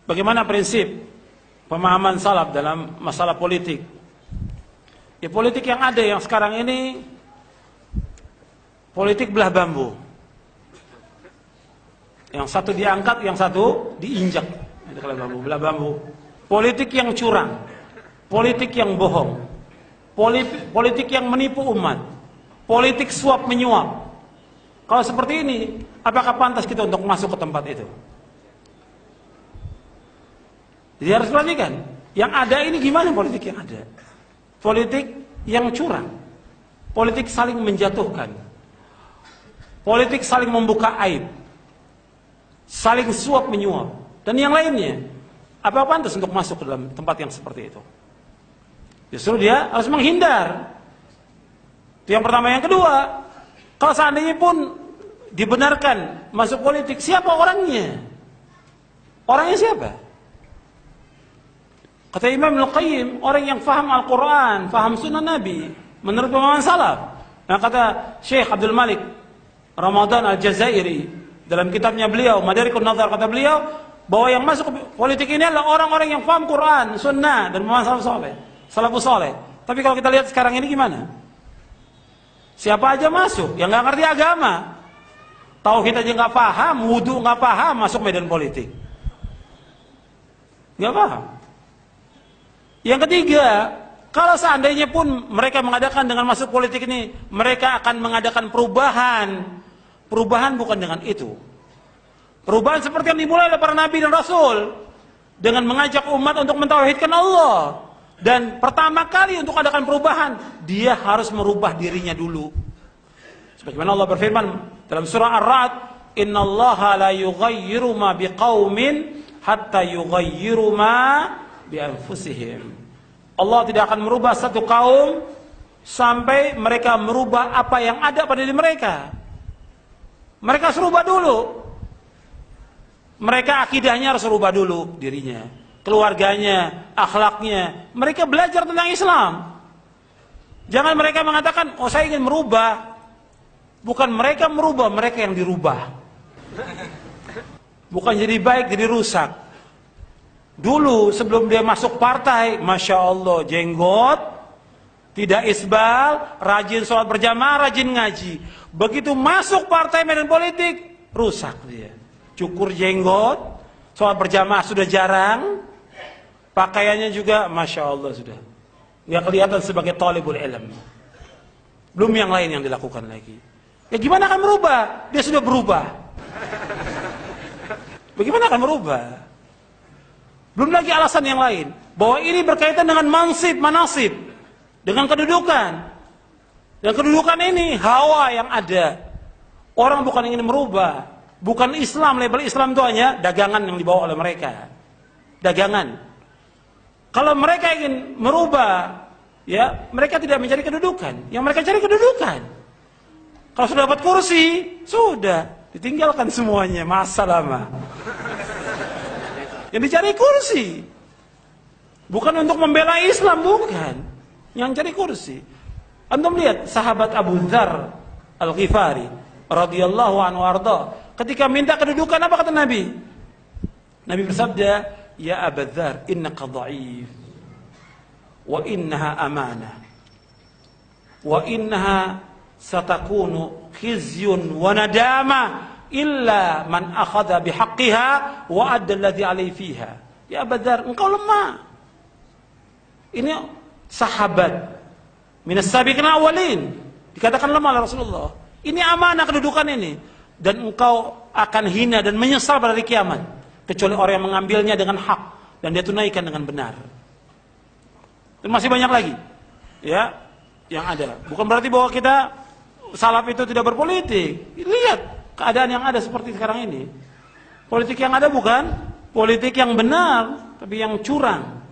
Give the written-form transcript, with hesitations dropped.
Bagaimana prinsip pemahaman salaf dalam masalah politik? Ya, politik yang ada yang sekarang ini politik belah bambu. Yang satu diangkat, yang satu diinjak. Itu kalau bambu, belah bambu. Politik yang curang, politik yang bohong, politik yang menipu umat, politik suap menyuap. Kalau seperti ini, apakah pantas kita untuk masuk ke tempat itu? Jadi harus perhatikan, yang ada ini gimana politik yang ada? Politik yang curang, politik saling menjatuhkan, politik saling membuka aib, saling suap menyuap, dan yang lainnya. Apa pantas untuk masuk ke dalam tempat yang seperti itu? Justru dia harus menghindar. Itu yang pertama. Yang kedua, kalau seandainya pun dibenarkan masuk politik, siapa orangnya? Orangnya siapa? Kata Imam Al-Qayyim, orang yang faham Al-Quran, faham sunnah Nabi, menurut pemahaman salaf. Nah, kata Syekh Abdul Malik Ramadan Al-Jazairi dalam kitabnya beliau Madarikun Nazar, kata beliau bahwa yang masuk ke politik ini adalah orang-orang yang faham Quran, sunnah, dan pemahaman salafus saleh. Tapi kalau kita lihat sekarang ini gimana? Siapa aja masuk yang nggak ngerti agama, tauhid aja nggak paham, wudu nggak paham, masuk medan politik, nggak paham. Yang ketiga, kalau seandainya pun mereka mengadakan dengan masuk politik ini, mereka akan mengadakan perubahan. Perubahan bukan dengan itu. Perubahan seperti yang dimulai oleh para nabi dan rasul, dengan mengajak umat untuk mentauhidkan Allah. Dan pertama kali untuk adakan perubahan, dia harus merubah dirinya dulu. Sebagaimana Allah berfirman dalam surah Ar-Ra'd, "Innallaha la yughayyiru ma biqaumin hatta yughayyiru ma bi anfusihim." Allah tidak akan merubah satu kaum sampai mereka merubah apa yang ada pada diri mereka. Mereka harus rubah dulu. Mereka akidahnya harus rubah dulu dirinya, keluarganya, akhlaknya. Mereka belajar tentang Islam. Jangan mereka mengatakan, "Oh, saya ingin merubah." Bukan mereka merubah, mereka yang dirubah. Bukan jadi baik, jadi rusak. Dulu sebelum dia masuk partai, Masya Allah, jenggot, tidak isbal, rajin sholat berjamaah, rajin ngaji. Begitu masuk partai medan politik, rusak dia. Cukur jenggot, sholat berjamaah sudah jarang, pakaiannya juga Masya Allah sudah nggak kelihatan sebagai talibul ilm. Belum yang lain yang dilakukan lagi. Ya gimana akan merubah? Dia sudah berubah. Bagaimana akan merubah? Belum lagi alasan yang lain, bahwa ini berkaitan dengan mansib, manasib, dengan kedudukan. Dan kedudukan ini hawa yang ada. Orang bukan ingin merubah, bukan Islam, label Islam itu hanya dagangan yang dibawa oleh mereka. Dagangan. Kalau mereka ingin merubah, ya mereka tidak mencari kedudukan. Yang mereka cari kedudukan. Kalau sudah dapat kursi, sudah ditinggalkan semuanya, masa lama. Yang dicari kursi. Bukan untuk membela Islam, bukan. Yang cari kursi. Antum lihat sahabat Abu Dzar Al-Ghifari radhiyallahu anhu arda, ketika minta kedudukan apa kata Nabi? Nabi bersabda, "Ya Abu Dzar, innaka dha'if wa innaha amanah wa innaha satakunu khizyun wa nadama illa man akhadha bihaqqiha wa adda alladhi alayhi fiha." Ya Abu Dzar, engkau lemah. Ini sahabat minas sabiqin awalin, dikatakan lemah oleh Rasulullah. Ini amanah kedudukan ini, dan engkau akan hina dan menyesal pada hari kiamat, kecuali orang yang mengambilnya dengan hak dan dia tunaikan dengan benar. Dan masih banyak lagi, ya, yang ada. Bukan berarti bahwa kita salaf itu tidak berpolitik. Lihat keadaan yang ada seperti sekarang ini. Politik yang ada bukan politik yang benar, tapi yang curang.